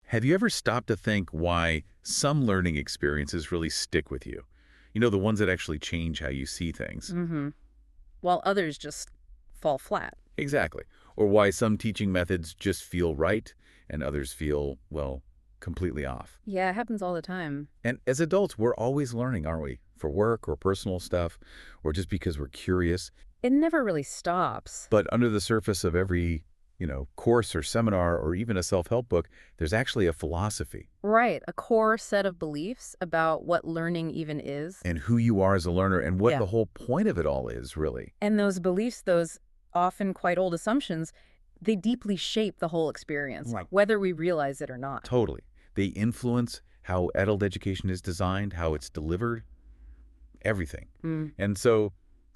Have you ever stopped to think why some learning experiences really stick with you? You know, the ones that actually change how you see things. Mm-hmm. While others just fall flat. Exactly. Or why some teaching methods just feel right and others feel, well, completely off. Yeah, it happens all the time. And as adults, we're always learning, aren't we? For work or personal stuff, or just because we're curious. It never really stops. But under the surface of every, course or seminar or even a self-help book, there's actually a philosophy Right, a core set of beliefs about what learning even is. and who you are as a learner and what Yeah. the whole point of it all is, really. And those beliefs, those often quite old assumptions, they deeply shape the whole experience, Right. whether we realize it or not. Totally. They influence how adult education is designed, how it's delivered, everything. Mm. And so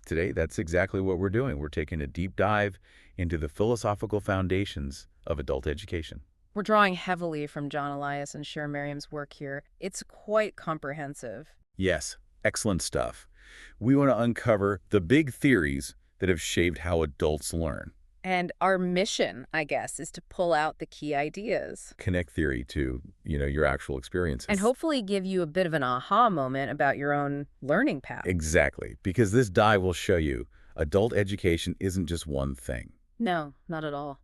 today, that's exactly what we're doing. We're taking a deep dive into the philosophical foundations of adult education. We're drawing heavily from John Elias and Cher Merriam's work here. It's quite comprehensive. Yes, excellent stuff. We want to uncover the big theories that have shaped how adults learn. And our mission, I guess, is to pull out the key ideas. Connect theory to, your actual experiences. And hopefully give you a bit of an aha moment about your own learning path. Exactly, because this dive will show you adult education isn't just one thing. No, not at all.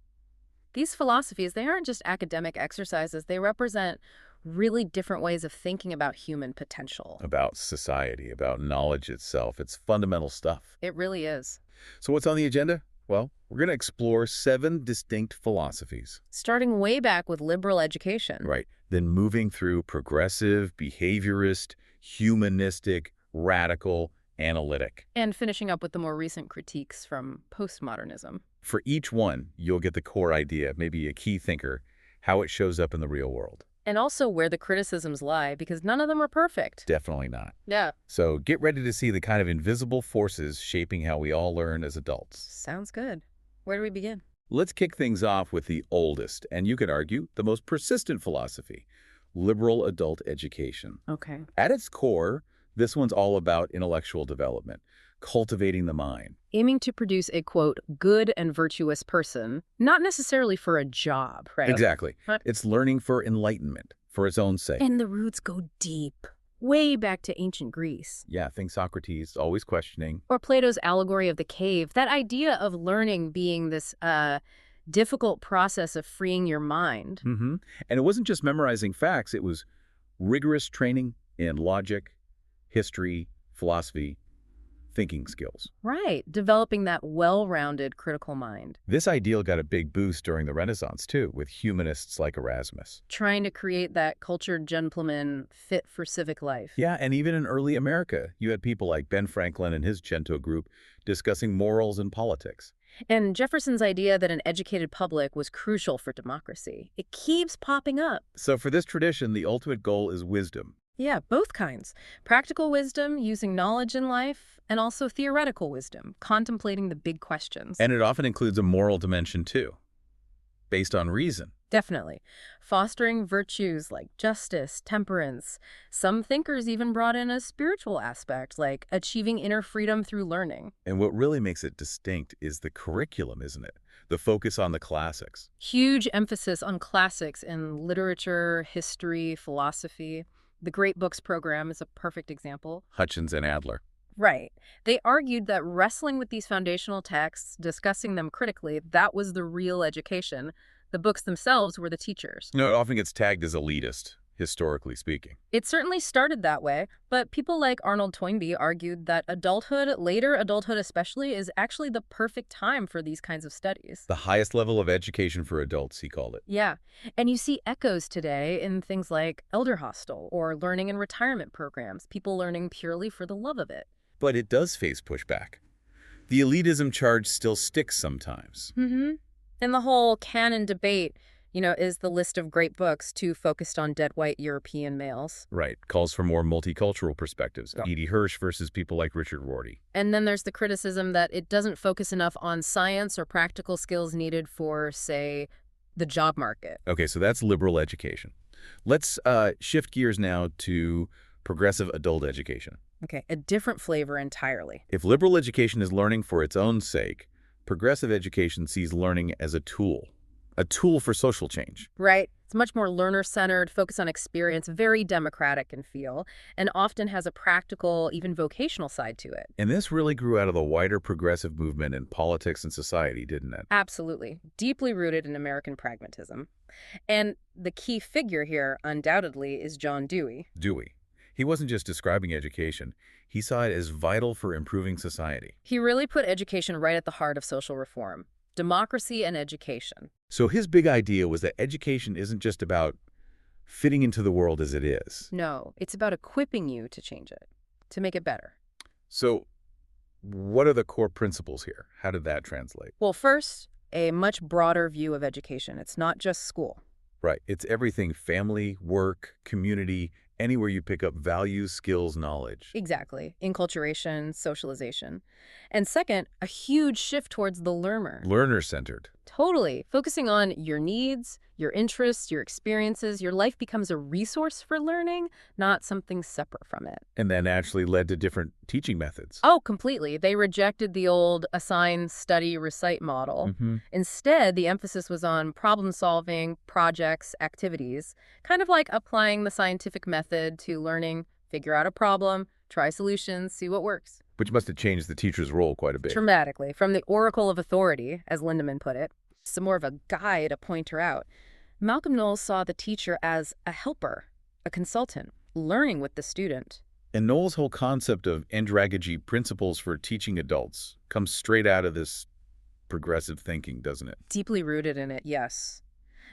These philosophies, they aren't just academic exercises. They represent really different ways of thinking about human potential. About society, about knowledge itself. It's fundamental stuff. It really is. So what's on the agenda? Well, we're going to explore 7 distinct philosophies. Starting way back with liberal education. Right. Then moving through progressive, behaviorist, humanistic, radical, analytic. And finishing up with the more recent critiques from postmodernism. For each one, you'll get the core idea, maybe a key thinker, how it shows up in the real world. And also where the criticisms lie, because none of them are perfect. Definitely not. Yeah. So get ready to see the kind of invisible forces shaping how we all learn as adults. Sounds good. Where do we begin? Let's kick things off with the oldest, and you could argue the most persistent philosophy, liberal adult education. Okay. At its core, this one's all about intellectual development, cultivating the mind. Aiming to produce a, quote, good and virtuous person, not necessarily for a job, right? Exactly. Huh? It's learning for enlightenment, for its own sake. And the roots go deep, way back to ancient Greece. Yeah, think Socrates, always questioning. Or Plato's allegory of the cave, that idea of learning being this difficult process of freeing your mind. Mm-hmm. And it wasn't just memorizing facts, it was rigorous training in logic, history, philosophy, thinking skills. Right, developing that well-rounded critical mind. This ideal got a big boost during the Renaissance, too, with humanists like Erasmus. Trying to create that cultured gentleman fit for civic life. Yeah, and even in early America, you had people like Ben Franklin and his Gento group discussing morals and politics. And Jefferson's idea that an educated public was crucial for democracy. It keeps popping up. So for this tradition, the ultimate goal is wisdom. Yeah, both kinds. Practical wisdom, using knowledge in life, and also theoretical wisdom, contemplating the big questions. And it often includes a moral dimension, too, based on reason. Definitely. Fostering virtues like justice, temperance. Some thinkers even brought in a spiritual aspect, like achieving inner freedom through learning. And what really makes it distinct is the curriculum, isn't it? The focus on the classics. Huge emphasis on classics in literature, history, philosophy. The Great Books program is a perfect example. Hutchins and Adler. Right. They argued that wrestling with these foundational texts, discussing them critically, that was the real education. The books themselves were the teachers. It often gets tagged as elitist, historically speaking. It certainly started that way, but people like Arnold Toynbee argued that adulthood, later adulthood especially, is actually the perfect time for these kinds of studies. The highest level of education for adults, he called it. Yeah, and you see echoes today in things like Elder Hostel or learning and retirement programs, people learning purely for the love of it. But it does face pushback. The elitism charge still sticks sometimes. Mm-hmm. And the whole canon debate, is the list of great books too focused on dead white European males? Right. Calls for more multicultural perspectives. Yeah. E.D. Hirsch versus people like Richard Rorty. And then there's the criticism that it doesn't focus enough on science or practical skills needed for, say, the job market. Okay, so that's liberal education. Let's shift gears now to progressive adult education. Okay, a different flavor entirely. If liberal education is learning for its own sake, progressive education sees learning as a tool, a tool for social change. Right? It's much more learner-centered, focused on experience, very democratic in feel, and often has a practical, even vocational side to it. And this really grew out of the wider progressive movement in politics and society, didn't it? Absolutely. Deeply rooted in American pragmatism. And the key figure here, undoubtedly, is John Dewey. Dewey. He wasn't just describing education. He saw it as vital for improving society. He really put education right at the heart of social reform. Democracy and education. So his big idea was that education isn't just about fitting into the world as it is. No, it's about equipping you to change it, to make it better. So what are the core principles here? How did that translate? Well, first, a much broader view of education. It's not just school. Right. It's everything: family, work, community, anywhere you pick up values, skills, knowledge. Exactly. Enculturation, socialization. And second, a huge shift towards the learner. Learner-centered. Totally. Focusing on your needs, your interests, your experiences, your life becomes a resource for learning, not something separate from it. And that naturally led to different teaching methods. Oh, completely. They rejected the old assign, study, recite model. Instead, the emphasis was on problem solving, projects, activities, kind of like applying the scientific method to learning, figure out a problem, try solutions, see what works. Which must have changed the teacher's role quite a bit. Dramatically. From the oracle of authority, as Lindemann put it, to more of a guide, a pointer out. Malcolm Knowles saw the teacher as a helper, a consultant, learning with the student. And Knowles' whole concept of andragogy, principles for teaching adults, comes straight out of this progressive thinking, doesn't it? Deeply rooted in it, yes.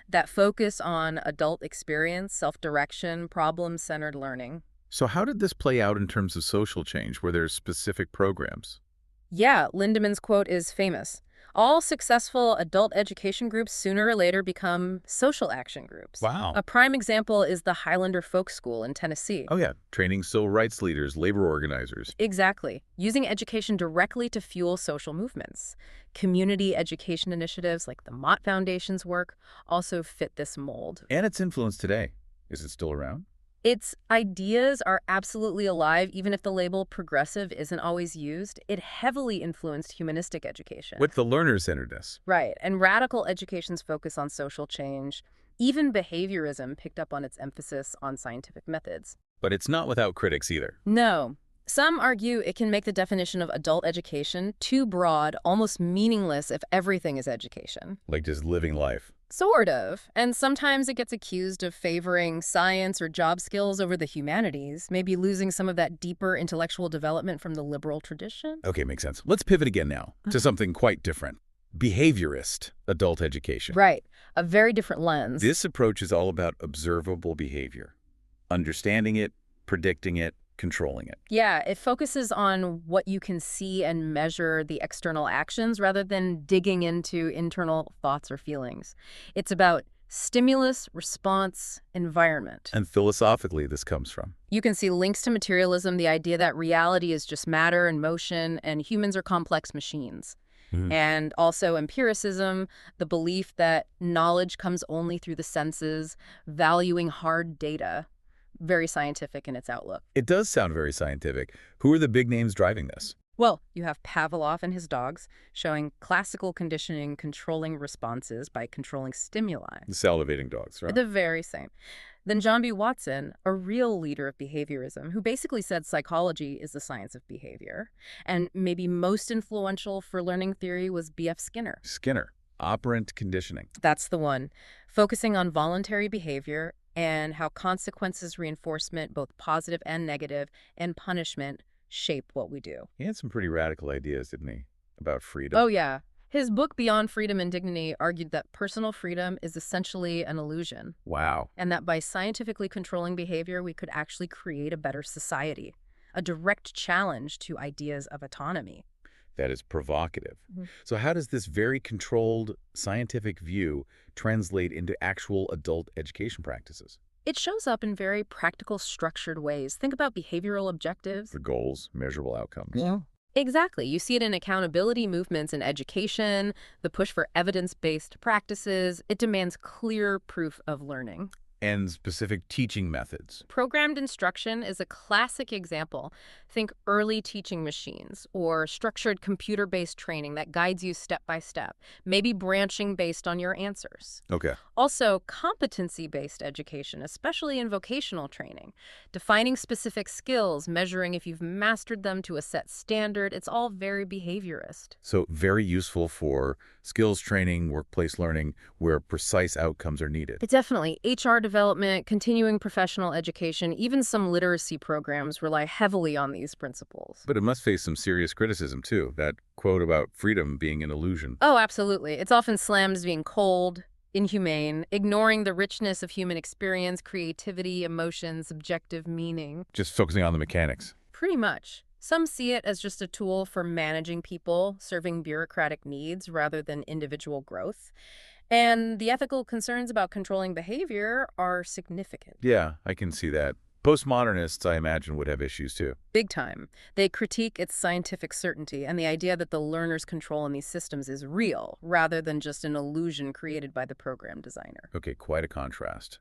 That focus on adult experience, self-direction, problem-centered learning. So how did this play out in terms of social change? Were there specific programs? Yeah, Lindemann's quote is famous. All successful adult education groups sooner or later become social action groups. Wow. A prime example is the Highlander Folk School in Tennessee. Oh, yeah. Training civil rights leaders, labor organizers. Exactly. Using education directly to fuel social movements. Community education initiatives like the Mott Foundation's work also fit this mold. And its influence today. Is it still around? Its ideas are absolutely alive, even if the label progressive isn't always used. It heavily influenced humanistic education. With the learner-centeredness. Right, and radical education's focus on social change. Even behaviorism picked up on its emphasis on scientific methods. But it's not without critics either. No. Some argue it can make the definition of adult education too broad, almost meaningless if everything is education. Like just living life. Sort of. And sometimes it gets accused of favoring science or job skills over the humanities, maybe losing some of that deeper intellectual development from the liberal tradition. Okay, makes sense. Let's pivot again now to something quite different. Behaviorist adult education. Right. A very different lens. This approach is all about observable behavior. Understanding it, predicting it, controlling it. Yeah, it focuses on what you can see and measure the external actions rather than digging into internal thoughts or feelings. It's about stimulus, response, environment. And philosophically, this comes from? You can see links to materialism, the idea that reality is just matter and motion, and humans are complex machines. And also empiricism, the belief that knowledge comes only through the senses, valuing hard data. Very scientific in its outlook. It does sound very scientific. Who are the big names driving this? Well, you have Pavlov and his dogs showing classical conditioning controlling responses by controlling stimuli. The salivating dogs, right? The very same. Then John B. Watson, a real leader of behaviorism, who basically said psychology is the science of behavior. And maybe most influential for learning theory was B.F. Skinner. Skinner, operant conditioning. That's the one. Focusing on voluntary behavior and how consequences, reinforcement, both positive and negative, and punishment shape what we do. He had some pretty radical ideas, didn't he, about freedom? Oh, yeah. His book, Beyond Freedom and Dignity, argued that personal freedom is essentially an illusion. Wow. And that by scientifically controlling behavior, we could actually create a better society. A direct challenge to ideas of autonomy. That is provocative. So how does this very controlled scientific view translate into actual adult education practices? It shows up in very practical, structured ways. Think about behavioral objectives. The goals, measurable outcomes. Yeah. Exactly. You see it in accountability movements in education, the push for evidence-based practices. It demands clear proof of learning. And specific teaching methods. Programmed instruction is a classic example. Think early teaching machines or structured computer-based training that guides you step by step, maybe branching based on your answers. Okay. Also, competency-based education, especially in vocational training. Defining specific skills, measuring if you've mastered them to a set standard, it's all very behaviorist. So very useful for skills training, workplace learning, where precise outcomes are needed. But definitely, HR development, continuing professional education, even some literacy programs rely heavily on these principles. But it must face some serious criticism, too. That quote about freedom being an illusion. Oh, absolutely. It's often slammed as being cold, inhumane, ignoring the richness of human experience, creativity, emotion, subjective meaning. Just focusing on the mechanics. Pretty much. Some see it as just a tool for managing people, serving bureaucratic needs rather than individual growth. And the ethical concerns about controlling behavior are significant. Yeah, I can see that. Postmodernists, I imagine, would have issues, too. Big time. They critique its scientific certainty and the idea that the learner's control in these systems is real, rather than just an illusion created by the program designer. Okay, quite a contrast.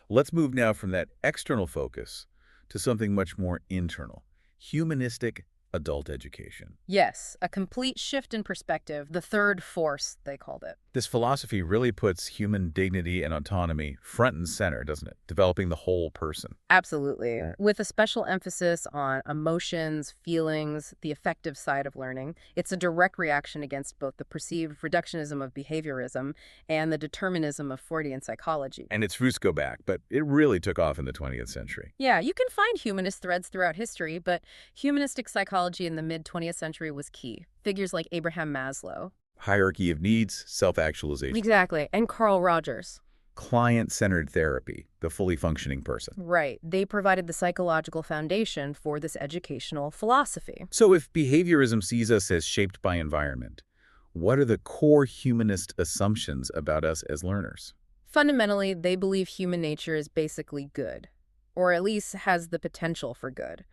Let's move now from that external focus to something much more internal. Humanistic adult education. Yes, a complete shift in perspective, the third force, they called it. This philosophy really puts human dignity and autonomy front and center, doesn't it? Developing the whole person. Absolutely. With a special emphasis on emotions, feelings, the affective side of learning. It's a direct reaction against both the perceived reductionism of behaviorism and the determinism of Freudian psychology. And its roots go back, but it really took off in the 20th century. Yeah, you can find humanist threads throughout history, but humanistic psychology in the mid-20th century was key. Figures like Abraham Maslow. Hierarchy of needs, self-actualization. Exactly, and Carl Rogers. Client-centered therapy, the fully functioning person. Right. They provided the psychological foundation for this educational philosophy. So if behaviorism sees us as shaped by environment, what are the core humanist assumptions about us as learners? Fundamentally, they believe human nature is basically good, or at least has the potential for good.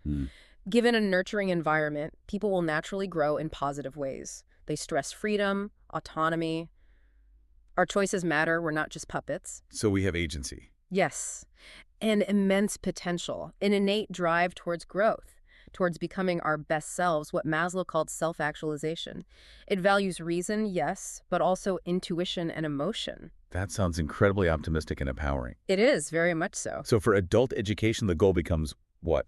Given a nurturing environment, people will naturally grow in positive ways. They stress freedom, autonomy. Our choices matter. We're not just puppets. So we have agency. Yes, and immense potential, an innate drive towards growth, towards becoming our best selves, what Maslow called self-actualization. It values reason, yes, but also intuition and emotion. That sounds incredibly optimistic and empowering. It is, very much so. So for adult education, the goal becomes what?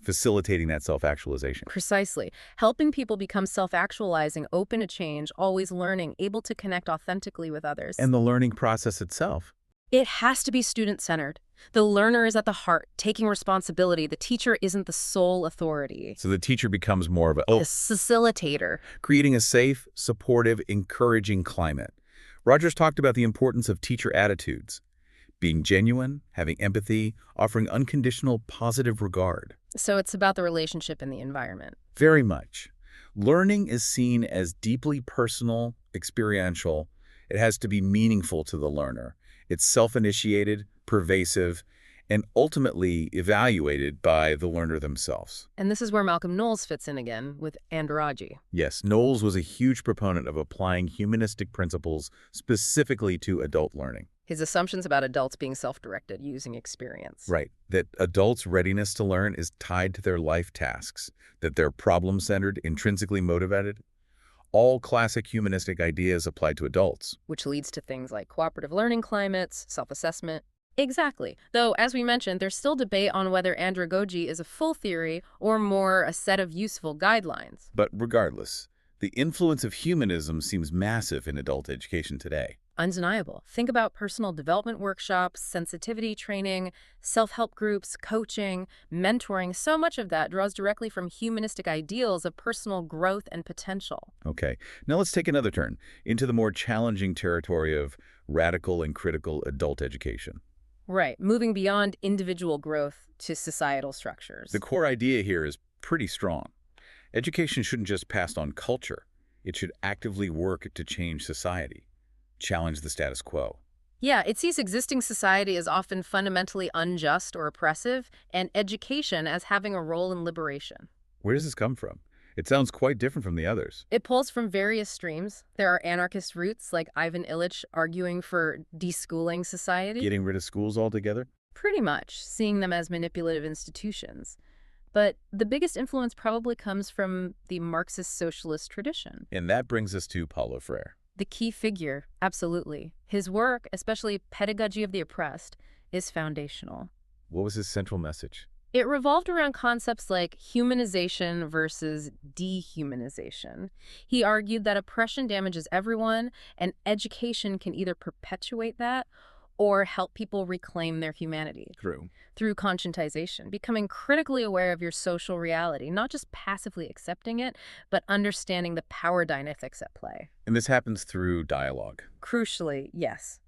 Facilitating that self-actualization. Precisely. Helping people become self-actualizing, open to change, always learning, able to connect authentically with others. And the learning process itself. It has to be student-centered. The learner is at the heart, taking responsibility. The teacher isn't the sole authority. So the teacher becomes more of a Facilitator. creating a safe, supportive, encouraging climate. Rogers talked about the importance of teacher attitudes. Being genuine, having empathy, offering unconditional positive regard. So it's about the relationship in the environment. Very much. Learning is seen as deeply personal, experiential. It has to be meaningful to the learner. It's self-initiated, pervasive, and ultimately evaluated by the learner themselves. And this is where Malcolm Knowles fits in again with andragogy. Yes, Knowles was a huge proponent of applying humanistic principles specifically to adult learning. His assumptions about adults being self-directed using experience. Right, that adults' readiness to learn is tied to their life tasks, that they're problem-centered, intrinsically motivated. All classic humanistic ideas apply to adults. Which leads to things like cooperative learning climates, self-assessment. Exactly. Though, as we mentioned, there's still debate on whether andragogy is a full theory or more a set of useful guidelines. But regardless, the influence of humanism seems massive in adult education today. Undeniable. Think about personal development workshops, sensitivity training, self-help groups, coaching, mentoring. So much of that draws directly from humanistic ideals of personal growth and potential. Okay, now let's take another turn into the more challenging territory of radical and critical adult education. Right, moving beyond individual growth to societal structures. The core idea here is pretty strong. Education shouldn't just pass on culture. It should actively work to change society, challenge the status quo. Yeah, it sees existing society as often fundamentally unjust or oppressive, and education as having a role in liberation. Where does this come from? It sounds quite different from the others. It pulls from various streams. There are anarchist roots like Ivan Illich arguing for deschooling society. Getting rid of schools altogether? Pretty much, seeing them as manipulative institutions. But the biggest influence probably comes from the Marxist socialist tradition. And that brings us to Paulo Freire. The key figure, absolutely. His work, especially Pedagogy of the Oppressed, is foundational. What was his central message? It revolved around concepts like humanization versus dehumanization. He argued that oppression damages everyone, and education can either perpetuate that or help people reclaim their humanity. Through conscientization, becoming critically aware of your social reality, not just passively accepting it, but understanding the power dynamics at play. And this happens through dialogue. Crucially, yes.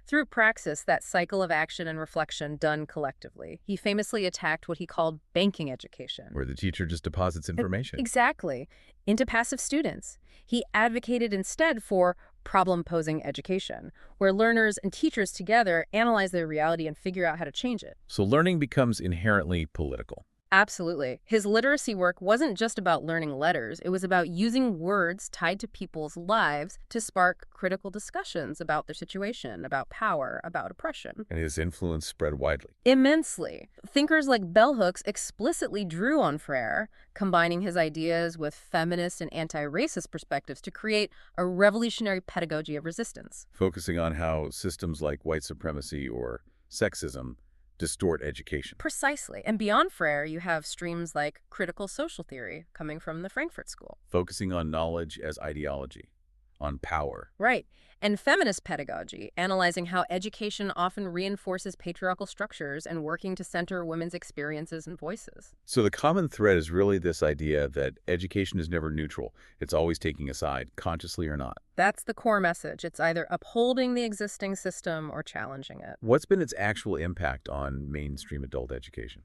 Through praxis, that cycle of action and reflection done collectively. He famously attacked what he called banking education. Where the teacher just deposits information. Exactly. Into passive students. He advocated instead for problem-posing education, where learners and teachers together analyze their reality and figure out how to change it. So learning becomes inherently political. Absolutely. His literacy work wasn't just about learning letters. It was about using words tied to people's lives to spark critical discussions about their situation, about power, about oppression. And his influence spread widely. Immensely. Thinkers like bell hooks explicitly drew on Freire, combining his ideas with feminist and anti-racist perspectives to create a revolutionary pedagogy of resistance. Focusing on how systems like white supremacy or sexism distort education. Precisely. And beyond Freire, you have streams like critical social theory coming from the Frankfurt School. Focusing on knowledge as ideology, on power. Right. And feminist pedagogy, analyzing how education often reinforces patriarchal structures and working to center women's experiences and voices. So the common thread is really this idea that education is never neutral. It's always taking a side, consciously or not. That's the core message. It's either upholding the existing system or challenging it. What's been its actual impact on mainstream adult education?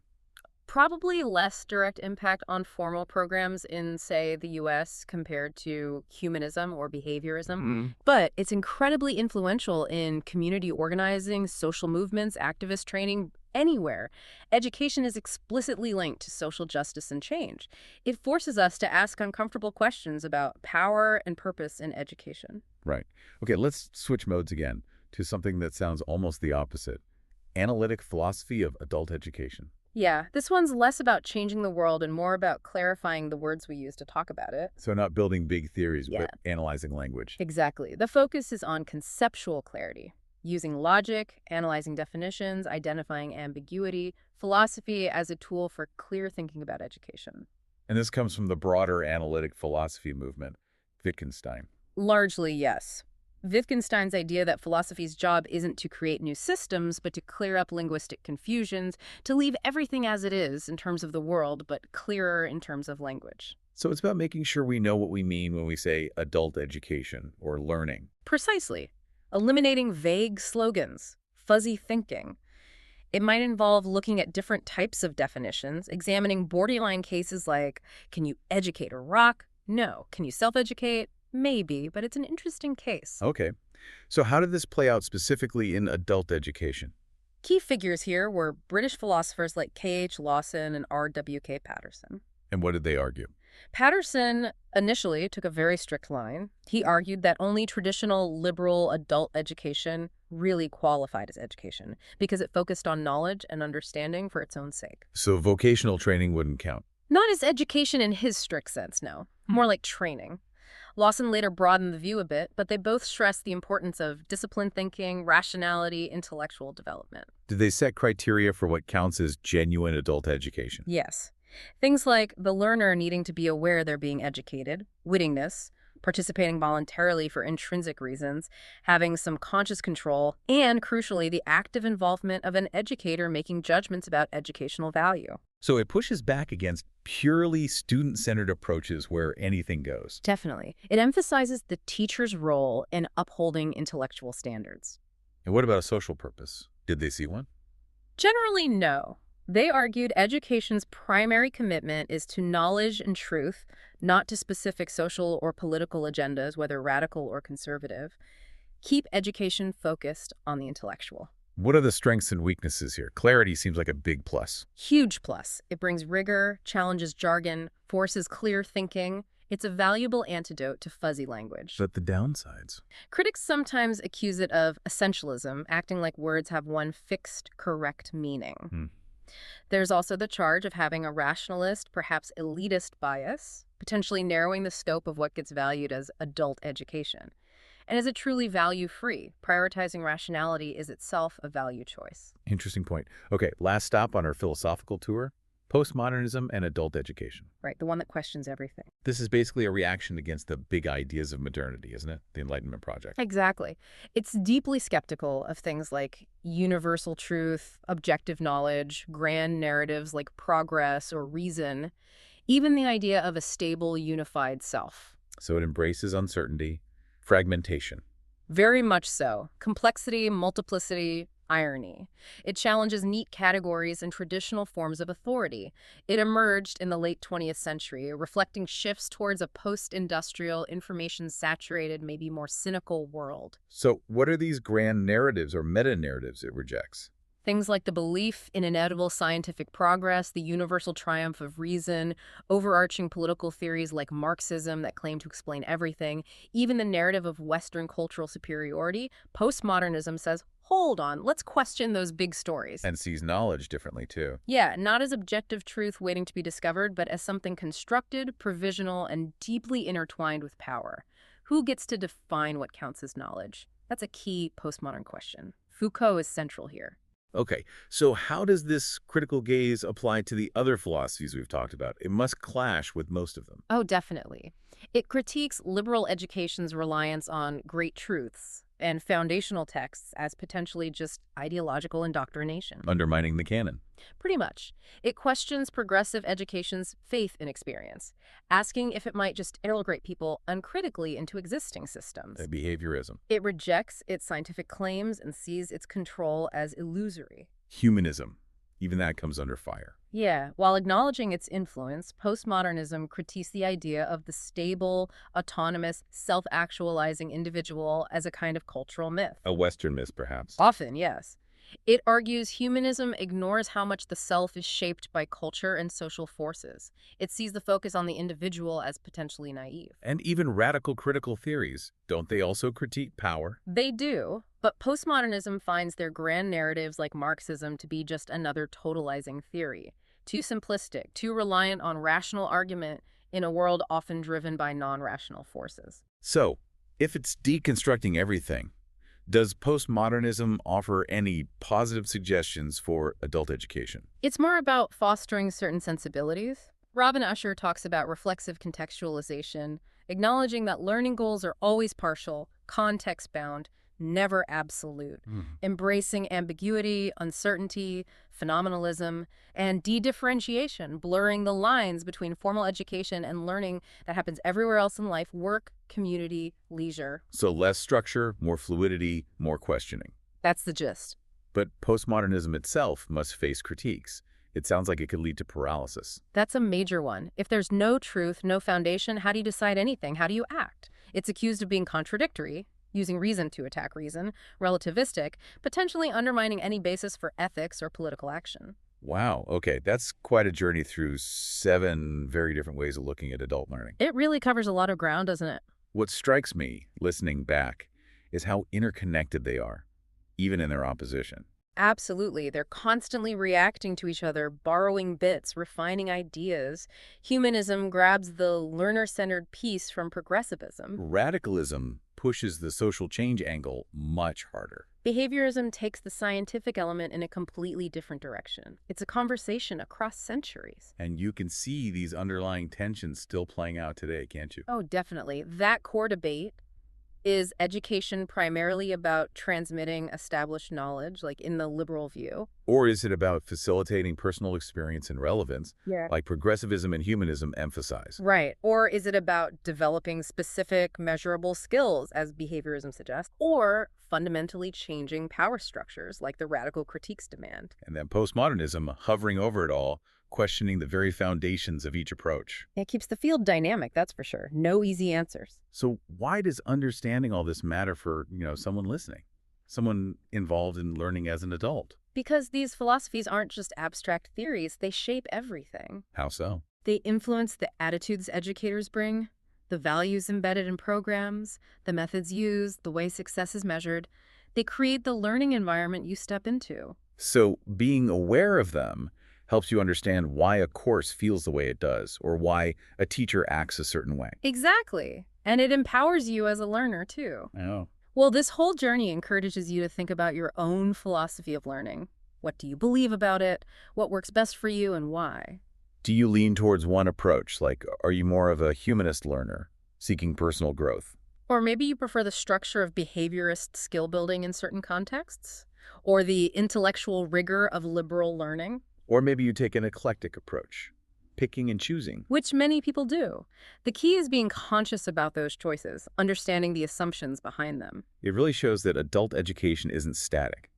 Probably less direct impact on formal programs in, say, the U.S. compared to humanism or behaviorism. But it's incredibly influential in community organizing, social movements, activist training, anywhere. Education is explicitly linked to social justice and change. It forces us to ask uncomfortable questions about power and purpose in education. Right. Okay, let's switch modes again to something that sounds almost the opposite. Analytic philosophy of adult education. Yeah, this one's less about changing the world and more about clarifying the words we use to talk about it. So not building big theories, Yeah. but analyzing language. Exactly. The focus is on conceptual clarity, using logic, analyzing definitions, identifying ambiguity, philosophy as a tool for clear thinking about education. And this comes from the broader analytic philosophy movement, Wittgenstein. Largely, yes. Wittgenstein's idea that philosophy's job isn't to create new systems, but to clear up linguistic confusions, to leave everything as it is in terms of the world, but clearer in terms of language. So it's about making sure we know what we mean when we say adult education or learning. Precisely. Eliminating vague slogans, fuzzy thinking. It might involve looking at different types of definitions, examining borderline cases like, can you educate a rock? No. Can you self-educate? Maybe, but it's an interesting case. Okay. So how did this play out specifically in adult education? Key figures here were British philosophers like K.H. Lawson and R.W.K. Patterson. And what did they argue? Patterson initially took a very strict line. He argued that only traditional liberal adult education really qualified as education because it focused on knowledge and understanding for its own sake. So vocational training wouldn't count? Not as education in his strict sense, no. More like training. Lawson later broadened the view a bit, but they both stressed the importance of disciplined thinking, rationality, intellectual development. Did they set criteria for what counts as genuine adult education? Yes. Things like the learner needing to be aware they're being educated, wittingness, participating voluntarily for intrinsic reasons, having some conscious control, and, crucially, the active involvement of an educator making judgments about educational value. So it pushes back against purely student-centered approaches where anything goes. Definitely. It emphasizes the teacher's role in upholding intellectual standards. And what about a social purpose? Did they see one? Generally, no. They argued education's primary commitment is to knowledge and truth, not to specific social or political agendas, whether radical or conservative. Keep education focused on the intellectual. What are the strengths and weaknesses here? Clarity seems like a big plus. Huge plus. It brings rigor, challenges jargon, forces clear thinking. It's a valuable antidote to fuzzy language. But the downsides? Critics sometimes accuse it of essentialism, acting like words have one fixed, correct meaning. Hmm. There's also the charge of having a rationalist, perhaps elitist bias, potentially narrowing the scope of what gets valued as adult education. And is it truly value-free? Prioritizing rationality is itself a value choice. Interesting point. Okay, last stop on our philosophical tour, postmodernism and adult education. Right, the one that questions everything. This is basically a reaction against the big ideas of modernity, isn't it? The Enlightenment project. Exactly. It's deeply skeptical of things like universal truth, objective knowledge, grand narratives like progress or reason, even the idea of a stable, unified self. So it embraces uncertainty, fragmentation. Very much so. Complexity, multiplicity, irony. It challenges neat categories and traditional forms of authority. It emerged in the late 20th century, reflecting shifts towards a post-industrial, information-saturated, maybe more cynical world. So what are these grand narratives or meta-narratives it rejects? Things like the belief in inevitable scientific progress, the universal triumph of reason, overarching political theories like Marxism that claim to explain everything, even the narrative of Western cultural superiority. Postmodernism says, hold on, let's question those big stories. And sees knowledge differently, too. Yeah, not as objective truth waiting to be discovered, but as something constructed, provisional, and deeply intertwined with power. Who gets to define what counts as knowledge? That's a key postmodern question. Foucault is central here. Okay, so how does this critical gaze apply to the other philosophies we've talked about? It must clash with most of them. Oh, definitely. It critiques liberal education's reliance on great truths and foundational texts as potentially just ideological indoctrination. Undermining the canon. Pretty much. It questions progressive education's faith in experience, asking if it might just integrate people uncritically into existing systems. Behaviorism. It rejects its scientific claims and sees its control as illusory. Humanism. Even that comes under fire. Yeah, while acknowledging its influence, postmodernism critiques the idea of the stable, autonomous, self-actualizing individual as a kind of cultural myth. A Western myth, perhaps. Often, yes. It argues humanism ignores how much the self is shaped by culture and social forces. It sees the focus on the individual as potentially naive. And even radical critical theories, don't they also critique power? They do, but postmodernism finds their grand narratives like Marxism to be just another totalizing theory. Too simplistic, too reliant on rational argument in a world often driven by non-rational forces. So, if it's deconstructing everything, does postmodernism offer any positive suggestions for adult education? It's more about fostering certain sensibilities. Robin Usher talks about reflexive contextualization, acknowledging that learning goals are always partial, context-bound, never absolute, embracing ambiguity, uncertainty, phenomenalism, and de-differentiation, blurring the lines between formal education and learning that happens everywhere else in life, work, community, leisure. So less structure, more fluidity, more questioning. That's the gist. But postmodernism itself must face critiques. It sounds like it could lead to paralysis. That's a major one. If there's no truth, no foundation, how do you decide anything? How do you act? It's accused of being contradictory, using reason to attack reason, relativistic, potentially undermining any basis for ethics or political action. Wow, okay, that's quite a journey through 7 very different ways of looking at adult learning. It really covers a lot of ground, doesn't it? What strikes me, listening back, is how interconnected they are, even in their opposition. Absolutely. They're constantly reacting to each other, borrowing bits, refining ideas. Humanism grabs the learner-centered piece from progressivism. Radicalism pushes the social change angle much harder. Behaviorism takes the scientific element in a completely different direction. It's a conversation across centuries. And you can see these underlying tensions still playing out today, can't you? Oh, definitely. That core debate is education primarily about transmitting established knowledge, like in the liberal view? Or is it about facilitating personal experience and relevance, like progressivism and humanism emphasize? Right. Or is it about developing specific measurable skills, as behaviorism suggests, or fundamentally changing power structures, like the radical critiques demand? And then postmodernism hovering over it all, questioning the very foundations of each approach. It keeps the field dynamic, that's for sure. No easy answers. So why does understanding all this matter for, someone listening? someone involved in learning as an adult? Because these philosophies aren't just abstract theories, they shape everything. How so? They influence the attitudes educators bring, the values embedded in programs, the methods used, the way success is measured. They create the learning environment you step into. So being aware of them helps you understand why a course feels the way it does, or why a teacher acts a certain way. Exactly. And it empowers you as a learner, too. Oh. Well, this whole journey encourages you to think about your own philosophy of learning. What do you believe about it? What works best for you and why? Do you lean towards one approach? Like, are you more of a humanist learner, seeking personal growth? Or maybe you prefer the structure of behaviorist skill building in certain contexts? Or the intellectual rigor of liberal learning? Or maybe you take an eclectic approach, picking and choosing. Which many people do. The key is being conscious about those choices, understanding the assumptions behind them. It really shows that adult education isn't static.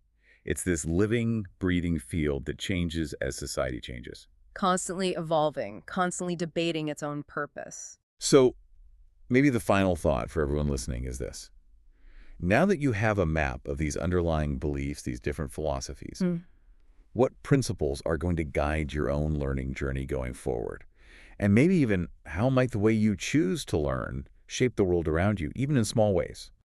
It's this living, breathing field that changes as society changes. Constantly evolving, constantly debating its own purpose. So maybe the final thought for everyone listening is this. Now that you have a map of these underlying beliefs, these different philosophies, what principles are going to guide your own learning journey going forward? And maybe even how might the way you choose to learn shape the world around you, even in small ways?